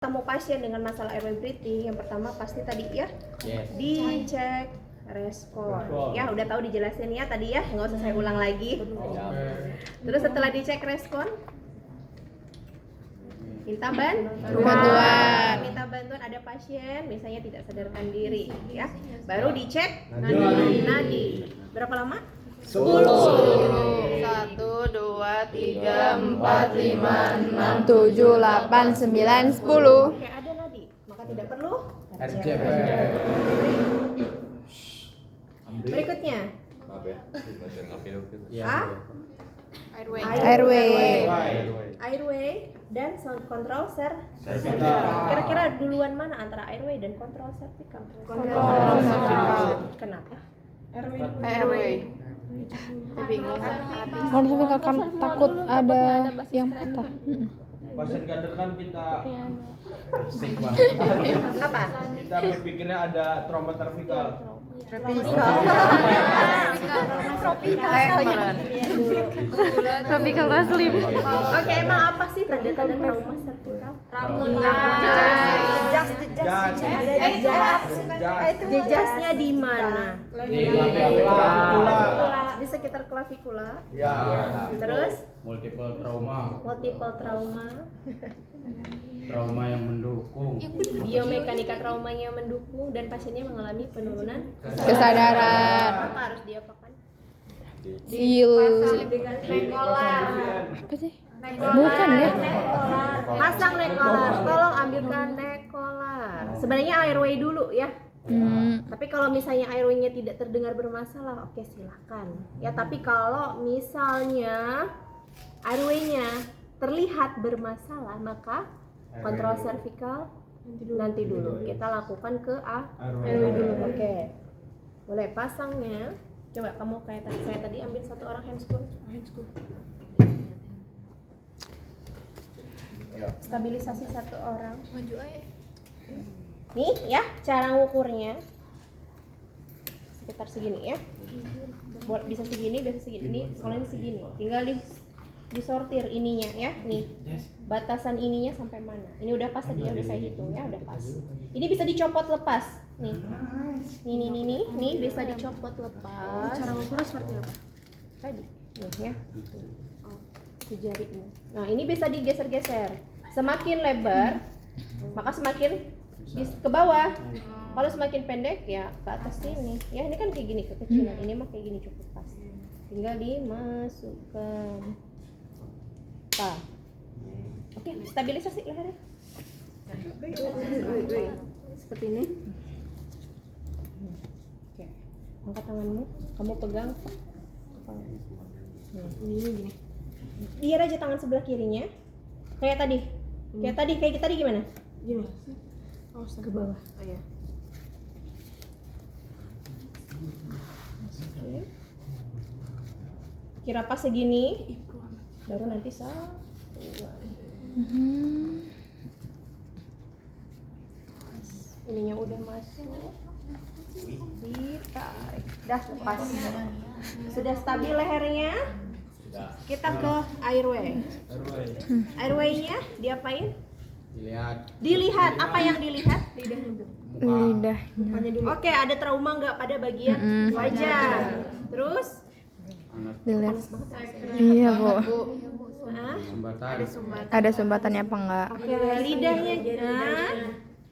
Ketemu pasien dengan masalah airway breathing, yang pertama pasti tadi ya dicek respon. Ya udah tahu dijelasin ya tadi ya, nggak usah saya ulang lagi. Terus setelah dicek respon, minta bantuan. Minta bantuan, ada pasien misalnya tidak sadarkan diri ya, baru dicek nadi. Berapa lama? 10. 1, 2, 3, 4, 5, 6, 7, 8, 9, 10. Oke, ada nadi, maka tidak perlu RCP. Berikutnya airway dan sound control cervical. Kira-kira duluan mana antara airway dan control cervical? Control cervical. Kenapa? Airway. Bingung. Kalau cervical kan takut ada yang patah. Pasien kader kan kita Apa? kita berpikirnya ada trauma cervical. Tropical Raslim. Oke, emang apa sih tanda-tanda trauma cervical? Jejasnya di mana? Di klavikula. Di sekitar klavikula. Ya. Terus Multiple trauma. Trauma yang mendukung. Biomekanika traumanya mendukung dan pasiennya mengalami penurunan Kesadaran. apa harus diapakan? Sil. Apa sih? Bukan ya? Pasang nekolar. Tolong ambilkan nekolar. Sebenarnya airway dulu ya. Tapi kalau misalnya airway-nya tidak terdengar bermasalah, oke silakan. Ya, tapi kalau misalnya airway-nya terlihat bermasalah, maka kontrol cervical nanti dulu. Kita lakukan ke airway dulu. Oke. Boleh pasangnya. Coba kamu kayak saya tadi ambil satu orang handscoon. Stabilisasi satu orang. Maju aja. Nih ya, cara ngukurnya sekitar segini ya. Bisa segini, bisa segini. Ini kalau ini segini, tinggal disortir ininya ya. Nih, batasan ininya sampai mana? Ini udah pas tadi ya, udah saya hitung ya, udah pas. Ini bisa dicopot lepas. Nih, nih bisa dicopot lepas. Cara ngukurnya seperti apa? Tadi, nih ya. Di jarinya. Nah, ini bisa digeser-geser. Semakin lebar, maka semakin ke bawah. Kalau semakin pendek ya ke atas sini. Ya ini kan kayak gini kekecilan. Ini mah kayak gini cukup pas. Tinggal dimasukkan. Oke, stabilisasi lehernya. Seperti ini. Oke. Angkat tanganmu, kamu pegang. Ini gini. Biar aja tangan sebelah kirinya. Kayak tadi. Kayak tadi gimana? Gini. Ke bawah. Oh ya. Kira pas segini, baru nanti ininya udah masuk, ditarik, dah lepas. Sudah stabil lehernya, kita ke airway. Airway-nya diapain? Dilihat. Apa yang dilihat? Lidah. Oke, ada trauma nggak pada bagian wajah? Terus? Dilihat. Iya, Bu. Ada sumbatannya apa enggak? Oke, lidahnya.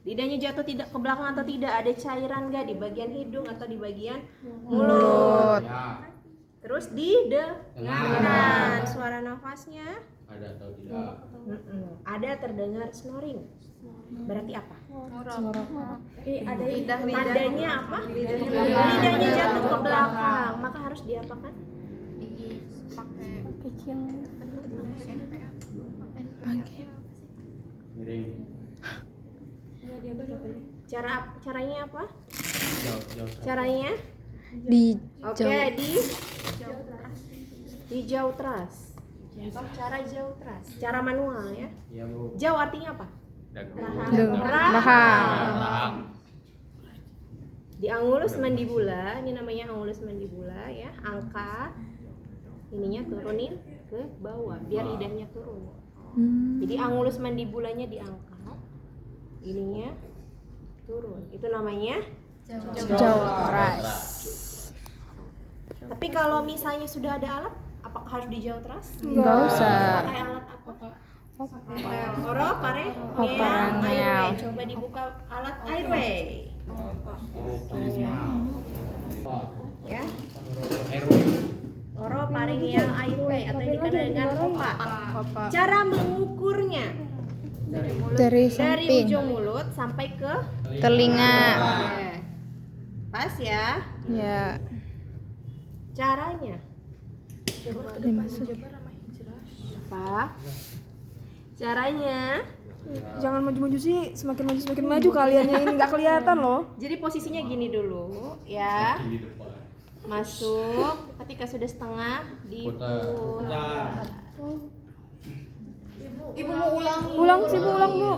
Lidahnya jatuh tidak ke belakang atau tidak? Ada cairan nggak di bagian hidung atau di bagian mulut? Terus didengarkan suara nafasnya. Ada atau tidak? Ada terdengar snoring. Berarti apa? Tandanya apa? Lidahnya jatuh ke belakang, maka harus diapakan? Miring. Caranya apa? Caranya? Di jauh teras. Cara jauh teras. Cara manual ya. Iya, Bu. Jauh artinya apa? Rahang. Di angulus mandibula, ini namanya angulus mandibula ya. Angkat ininya turunin ke bawah biar lidahnya turun. Jadi angulus mandibulanya diangkat, ininya turun. Itu namanya Jauh keras. Tapi kalau misalnya sudah ada alat, apakah harus dijauh teras? Enggak usah. Pakai alat apa? Oro, pare, Parenel. airway. Coba dibuka alat airway. Ya. Oro, parenel, airway atau yang dikenal dengan opa. Cara mengukurnya Dari dari samping, ujung mulut sampai ke telinga. Oke. Pas ya. Ya. Caranya apa? Caranya Jangan maju-maju sih, semakin maju kaliannya ini nggak kelihatan loh. jadi posisinya gini dulu ya. Masuk, ketika sudah setengah diputar. Ulang sih Bu, ulang Bu.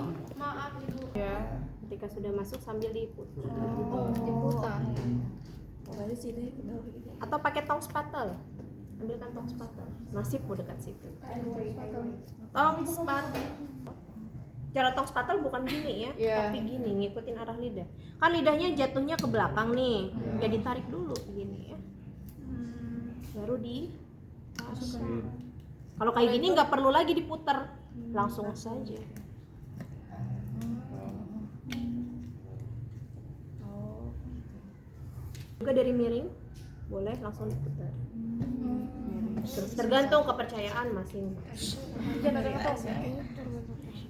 Ya, ketika sudah masuk sambil diputar. Atau pakai tong spatel. Ambilkan tong spatel. Nasibmu dekat situ. Tong spatel. Cara tong spatel bukan gini ya, tapi gini, ngikutin arah lidah. Kan lidahnya jatuhnya ke belakang nih, ya ditarik dulu gini ya. Baru dipasang. Kalau kayak gini nggak perlu lagi diputar, langsung saja. Juga dari miring, boleh langsung diputar. Tergantung kepercayaan masing-masing.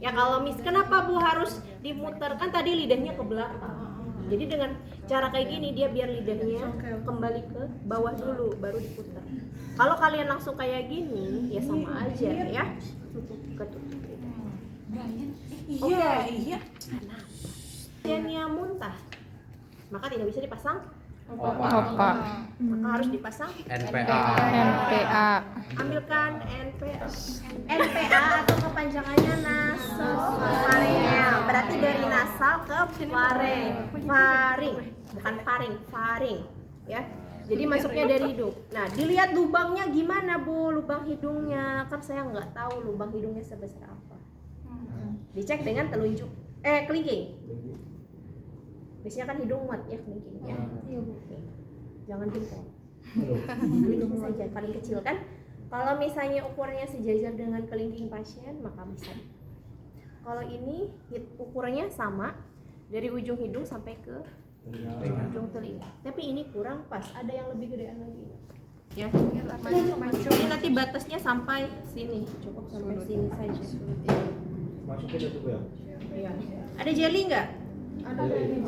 Ya kalau kenapa Bu harus dimuter? Kan tadi lidahnya ke belakang. Jadi dengan cara kayak gini dia biar lidahnya kembali ke bawah dulu baru diputar. Kalau kalian langsung kayak gini ya sama aja ya. Ketutup lidah. Iya. Pasiennya muntah, maka tidak bisa dipasang Opa. maka harus dipasang NPA. NPA. ambilkan NPA. NPA atau kepanjangannya nasopharyngeal, berarti dari nasal ke faring, bukan faring ya. Jadi masuknya dari hidung. Nah, dilihat lubangnya gimana Bu, lubang hidungnya, kan saya nggak tahu lubang hidungnya sebesar apa. Dicek dengan telunjuk kelingking. Biasanya kan hidung muat ya kelingking ya. Jangan jempol. Kelingking saja paling kecil kan. Kalau misalnya ukurannya sejajar dengan kelingking pasien maka bisa. Kalau ini ukurannya sama dari ujung hidung sampai ke ujung telinga. Tapi ini kurang pas, ada yang lebih gedean lagi. Ya. Ini nanti batasnya sampai sini, cukup sampai sini saja. Masukin itu ya. Iya. Ada jelly nggak? Ada jelly.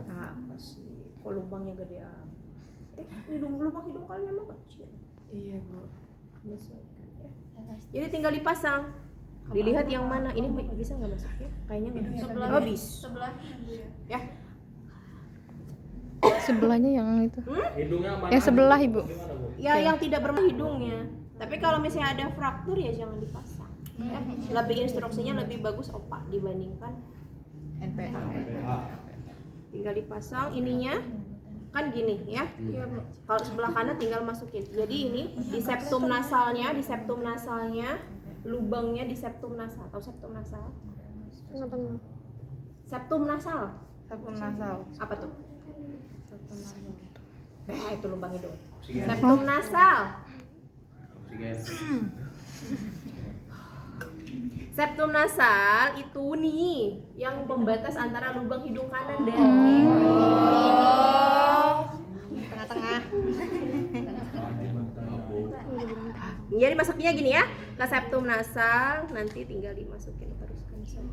Nah, sih. Kok lubangnya gedean? Lubang hidung kalian emang kecil. Iya Bu. Jadi tinggal dipasang. Dilihat yang mana. Ini bisa nggak masuk ya? Kayaknya nggak bisa. Oh bisa. Ya. Sebelahnya yang itu. Hidungnya mana? Yang sebelah Ibu. Ya yang tidak bermasalah hidungnya. Tapi kalau misalnya ada fraktur ya jangan dipasang. Ya. Lebih instruksinya lebih bagus opa dibandingkan NPA. Tinggal dipasang ininya kan gini ya. Kalau sebelah kanan tinggal masukin. Jadi ini di septum nasalnya, lubangnya di septum nasal atau septum nasal. Septum nasal. Apa tuh? Itu lubang hidung. Septum nasal. Septum nasal itu nih yang pembatas antara lubang hidung kanan dan kiri. Tengah-tengah. Jadi masuknya gini ya, ke septum nasal, nanti tinggal dimasukin teruskan saja.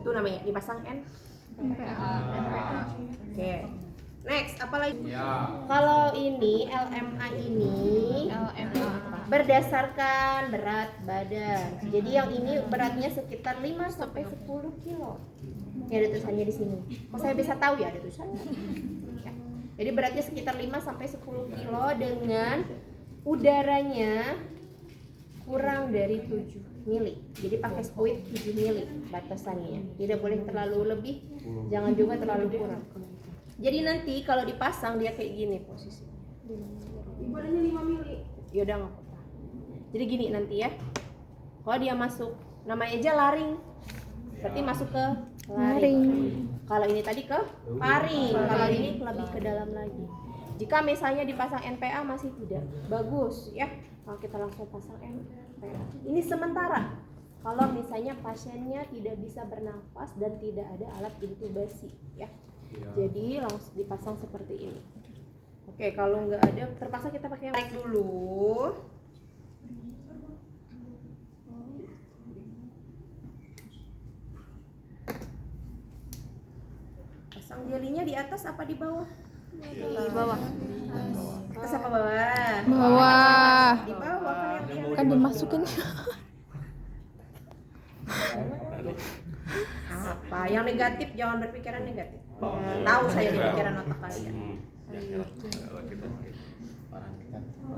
Itu namanya dipasang N. Oke. Next, apa lagi? Ya. Kalau ini LMA ini berdasarkan berat badan. Jadi yang ini beratnya sekitar 5 sampai 10 kilo. Ya ada tulisannya di sini. Kok saya bisa tahu ya ada tulisannya. Ya. Jadi beratnya sekitar 5 sampai 10 kilo dengan udaranya kurang dari 7 mili. Jadi pakai squid 7 mili batasannya. Tidak boleh terlalu lebih, jangan juga terlalu kurang. Jadi nanti kalau dipasang dia kayak gini posisinya. Ya udah nggak apa-apa. Jadi gini nanti ya. Kalau dia masuk namanya aja laring. Berarti masuk ke laring. Kalau ini tadi ke paring. Kalau ini lebih ke dalam lagi. Jika misalnya dipasang NPA masih tidak bagus ya. Kalau kita langsung pasang NPA. Ini sementara. Kalau misalnya pasiennya tidak bisa bernafas dan tidak ada alat intubasi ya. Jadi langsung dipasang seperti ini. Oke, kalau nggak ada terpaksa kita pakai mic dulu. Pasang jelinya di atas apa di bawah? Di bawah. Atas apa bawah? Bawah. Di bawah kan Kan dimasukin. apa? Yang negatif jangan berpikiran negatif. Tahu saya di pikiran otak kalian.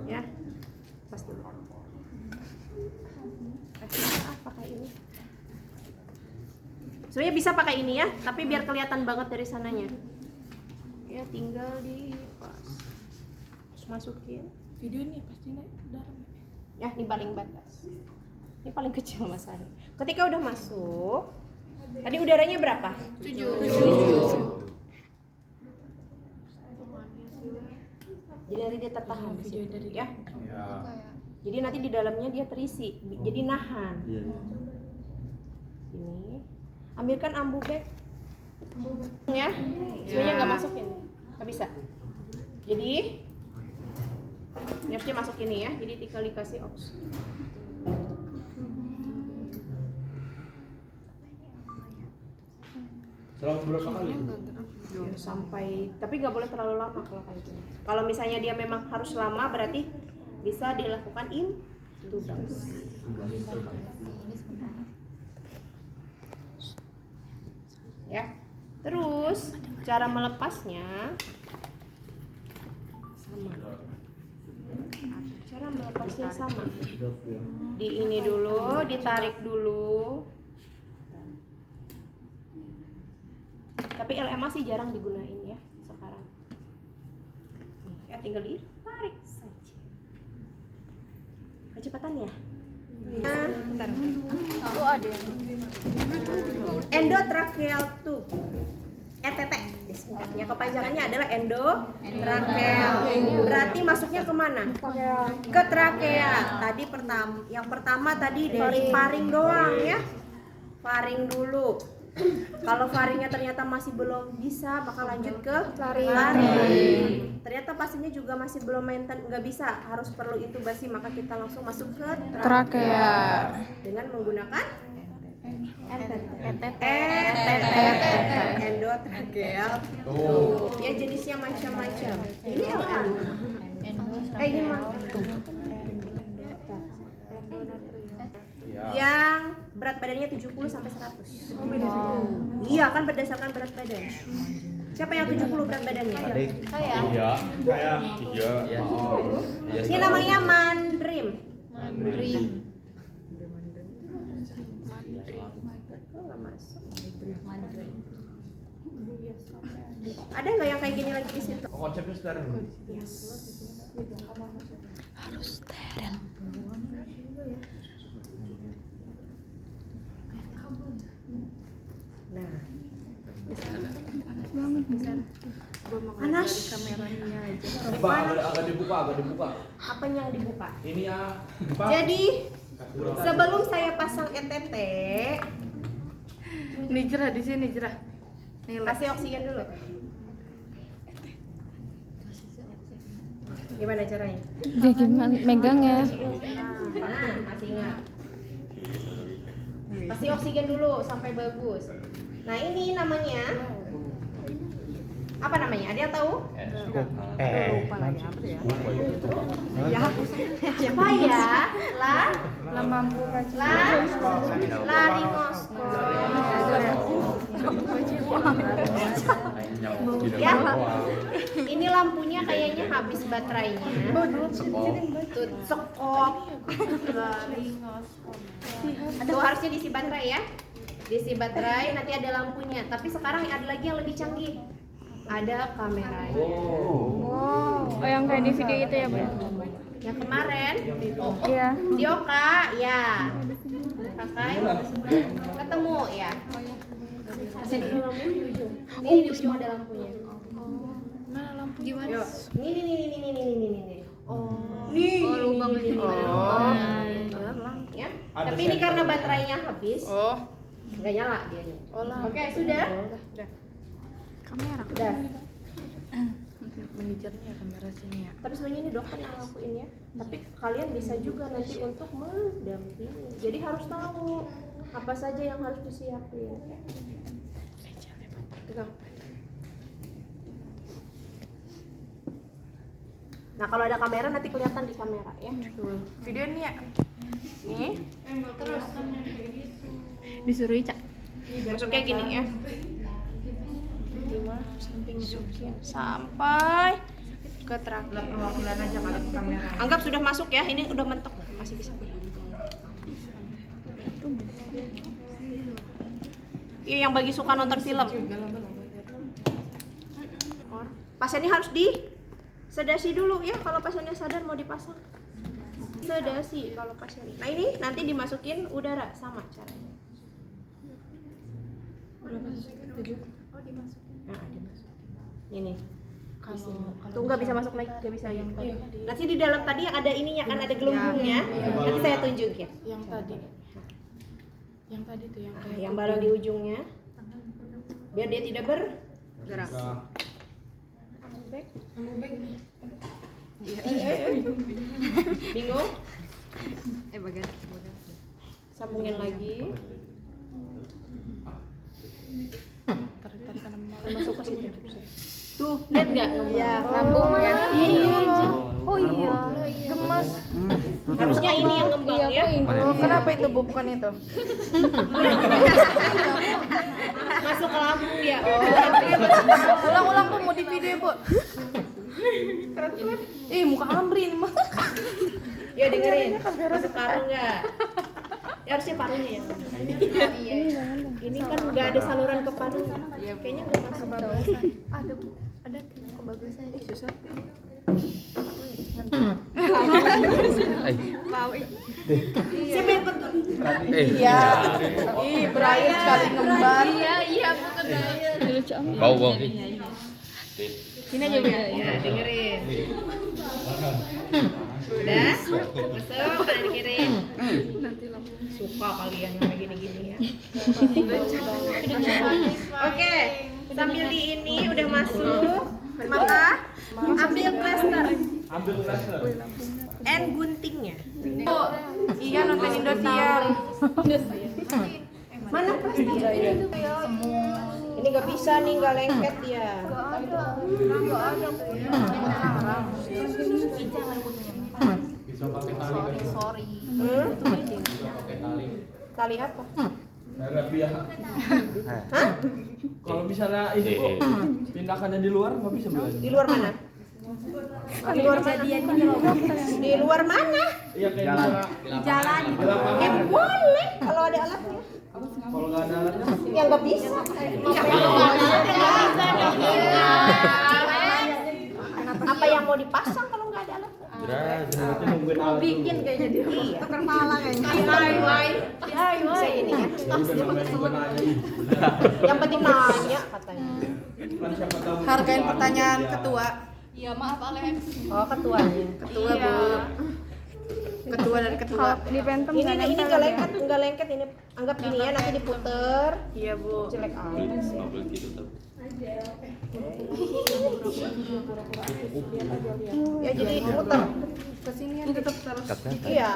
Ya, pas dulu. Pakai ini. Sebenarnya bisa pakai ini ya, tapi biar kelihatan banget dari sananya. Ya tinggal di pas. Terus masukin. Video ini pasti naik dalam. Ya, ini paling batas. Ini paling kecil masalahnya. Ketika udah masuk, tadi udaranya berapa? 7. Jadi nanti dia tertahan di situ, ya. Jadi nanti di dalamnya dia terisi, jadi nahan. Ini, ambilkan ambubek, ya. Sebenarnya nggak masukin, nggak bisa. Jadi, nerfnya masuk ini ya. Jadi tinggal dikasih oks. Selama berapa kali? Ya, sampai, tapi nggak boleh terlalu lama kalau kayak gini. Kalau misalnya dia memang harus lama, berarti bisa dilakukan intubasi. Ya, terus cara melepasnya sama. Cara melepasnya sama. Di ini dulu, ditarik dulu. Tapi LMA sih jarang digunain ya sekarang. Ya tinggal ditarik saja. Kecepatan ya. Bentar. Aku ada. Endotracheal tube. ETT. Disingkatnya kepanjangannya adalah endotracheal. Berarti masuknya kemana? Ke trakea. Tadi yang pertama tadi dari faring doang ya. Faring dulu. Kalau faringnya ternyata masih belum bisa, maka lanjut ke laring. Ternyata pasiennya juga masih belum maintain, nggak bisa, harus perlu intubasi, maka kita langsung masuk ke Trakea. dengan menggunakan endotracheal tube. Ya jenisnya macam-macam. Ini LM. Ini mah. Yang berat badannya 70 sampai 100. Iya kan berdasarkan berat badan. Siapa yang 70 berat badannya? Saya. Iya. Iya. Ini namanya mandrim. Ada nggak yang kayak gini lagi di situ? Konsepnya steril. Harus steril. Nah, panas. Agak dibuka. Apa yang dibuka? Ini ya. Jadi sebelum saya pasang ETT, Ini jerah di sini jerah. kasih oksigen dulu. Gimana caranya? Dia gimana megangnya? Masih ingat. Kasih oksigen dulu sampai bagus. Nah ini namanya apa namanya? Ada yang tahu? Apa ya? Laringoskop. Ya. Ini lampunya kayaknya habis baterainya. Tuh, sekop. Tuh harusnya diisi baterai ya. Diisi baterai, nanti ada lampunya. Tapi sekarang ada lagi yang lebih canggih. Ada kameranya. Oh, yang kayak di video itu ya, Bu? Yang kemarin Iya. di Oka, ya. Pakai ketemu ya. Ada lampu di ujung. Ini semua ada lampunya. Mana lampu gimana? Yuk. Ini. Oh. lubang ini. Oh. Ya. Ada Tapi ini sensor. karena baterainya habis, Oh, nggak nyala dia. olah. Oke, sudah. Kamera. Udah. Manajernya kamera sini ya. Tapi sebenarnya ini dokter yang ngelakuin ya. Tapi kalian bisa juga nanti untuk mendampingi. Jadi harus tahu apa saja yang harus disiapin. Pegang. Nah, kalau ada kamera nanti kelihatan di kamera ya. Video ini ya. Nih, Disuruh Ica. masuknya gini ya. Sampai ke terakhir. Anggap sudah masuk ya. Ini udah mentok, masih bisa. Iya, yang bagi suka nonton film. Pasiennya harus disedasi dulu ya. Kalau pasiennya sadar mau dipasang, sedasi kalau pasiennya. Nah, ini nanti dimasukin udara sama caranya. Oh, dimasukin. Nah, dimasukin. Ini. Tuh nggak bisa masuk lagi, nggak bisa yang tadi. Nanti di dalam tadi yang ada ininya kan, ada gelembungnya. Nanti saya tunjukin. Yang tadi. Yang tadi tuh yang kayak Yang barang di ujungnya, biar dia tidak bergerak. Bingung? bagian. Sambungin lagi. Tarik kanan Masuk ke situ. Tuh, lihat nggak? ya, lambung ya. Oh iya. Gemes. Harusnya ini yang ngembang ya. Oh, kenapa itu Bu? Bukan itu? Masuk ke lambung ya. Ulang-ulang Bu, mau di video Bu. Muka Amri ini mah. Ya dengerin. Masuk paru nggak? Ya, harusnya parunya ya. Iya. Ini kan nggak ada saluran ke paru. Kayaknya nggak masuk. Ada Bu. Ada kebagusan. Susah. Siapa yang betul? Iya. Berair sekali ngembar. Iya. Lucu amat. Bau. Sini aja Bu. Ya, dengerin. Udah? Masuk, kanan kiri. Suka kalian yang gini-gini ya. Oke, sambil di ini udah masuk, maka ambil plaster and guntingnya. Iya, nonton Indosiar. Mana plaster? Ini nggak bisa nih, nggak lengket ya. Sorry. Tali apa? Hah? Kalau misalnya ini kok pindahkannya di luar nggak bisa berarti. Di luar mana? Di luar mana? Di luar mana? Iya kayak misalnya Di jalan. di lapangan. Boleh kalau ada alatnya. Kalau nggak ada alatnya Ya nggak bisa. Apa yang mau dipasang kalau nggak ada alatnya? berarti nungguin alat Bikin kayaknya dia. Tukar pala kayaknya. Bisa ini ya. Yang penting nanya katanya. kan siapa tahu Hargain pertanyaan ketua. Oh, ketuanya. Ketua Bu. Ketua dari ketua. Di Phantom Ini nggak ini nempel nggak ya? lengket, nggak lengket ini. Anggap gini ya, nanti diputer. Iya Bu. Jelek amat sih. Ya jadi puter. Kesini tetap terus. Iya.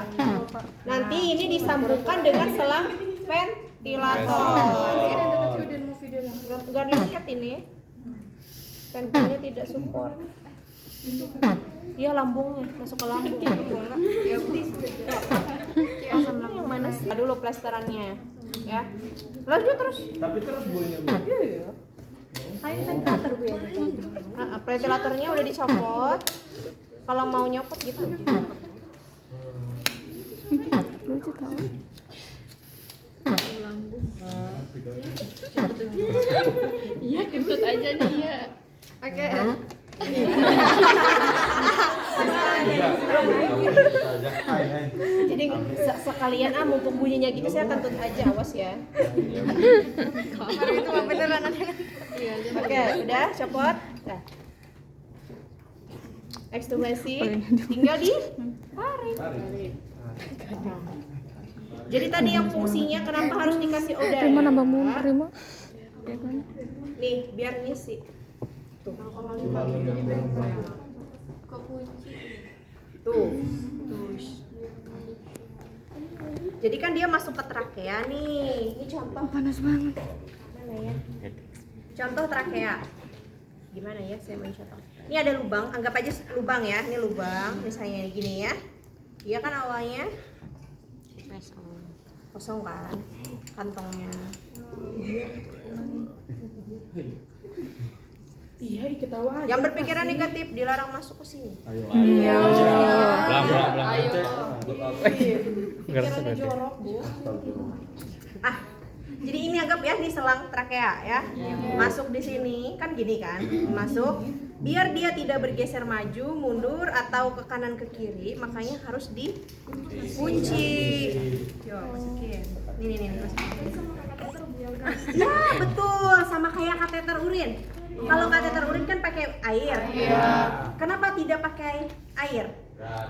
Nanti ini disambungkan dengan selang ventilator. Nggak lengket ini. Ventilatornya tidak support. Iya, lambungnya masuk ke lambung. Yang mana sih? Dulu plesterannya, ya. Lanjut terus. tapi terus Bu ini Bu. Iya. Ayo ventilator Bu ya. Ventilatornya udah dicopot. Kalau mau nyopot gitu. Lucu tau. Iya, kentut aja nih ya. Oke. Jadi sekalian mumpung bunyinya gitu saya kentut aja, awas ya. Itu mah beneran ada. Oke, udah copot. Nah. Ekstubasi, tinggal di tarik. Jadi tadi yang fungsinya kenapa harus dikasih udara? Rima nambah mun, Rima. Nih, biar ngisi. Tuh. Tuh. Jadi kan dia masuk ke trakea nih. Ini contoh. Panas banget. Mana ya? Contoh trakea. Gimana ya saya mau contoh? Ini ada lubang, anggap aja lubang ya. Ini lubang, misalnya gini ya. Dia kan awalnya kosong kan kantongnya. Iya, ketawa. Yang berpikiran negatif dilarang masuk ke sini. Iya. Pikirannya jorok, Bu. Jadi ini anggap ya di selang trakea ya. Masuk di sini kan gini kan, masuk. Biar dia tidak bergeser maju, mundur atau ke kanan ke kiri, makanya harus dikunci. Yo, masukin. Nih, masukin. Ya, betul, sama kayak kateter urin. Kalau kateter urin kan pakai air. Kenapa tidak pakai air?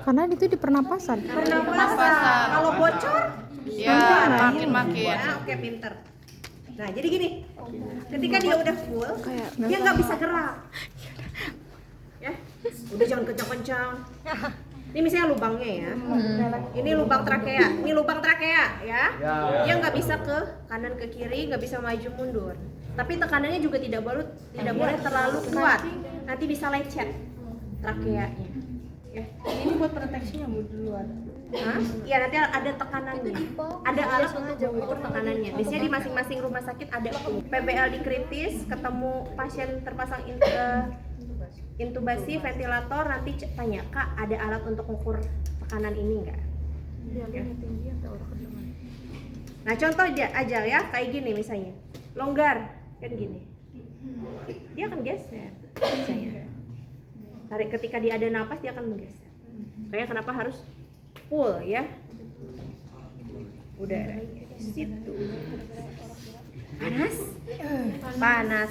Karena itu di pernapasan. Pernapasan. Kalau bocor, Makin. ya, oke, pinter. Nah, jadi gini, ketika dia udah full, dia nggak bisa gerak. Ya, udah jangan kencang-kencang. Ini misalnya lubangnya ya. Ini lubang trakea ya. Dia nggak bisa ke kanan ke kiri, nggak bisa maju mundur. Tapi tekanannya juga tidak boleh terlalu kuat. Nanti bisa lecet trakeanya. Ya. Ini buat proteksinya Bu di luar. Iya, nanti ada tekanannya. Ada alat untuk mengukur tekanannya. Biasanya di masing-masing rumah sakit ada. PBL di kritis, ketemu pasien terpasang intubasi, ventilator, nanti tanya, Kak, ada alat untuk mengukur tekanan ini enggak? Ya. Nah, contoh aja ya, kayak gini misalnya. Longgar, kan gini. Dia akan geser. Misalnya. Ketika dia ada napas, dia akan menggeser. Kayak kenapa harus full ya? Udah situ. Panas? Panas.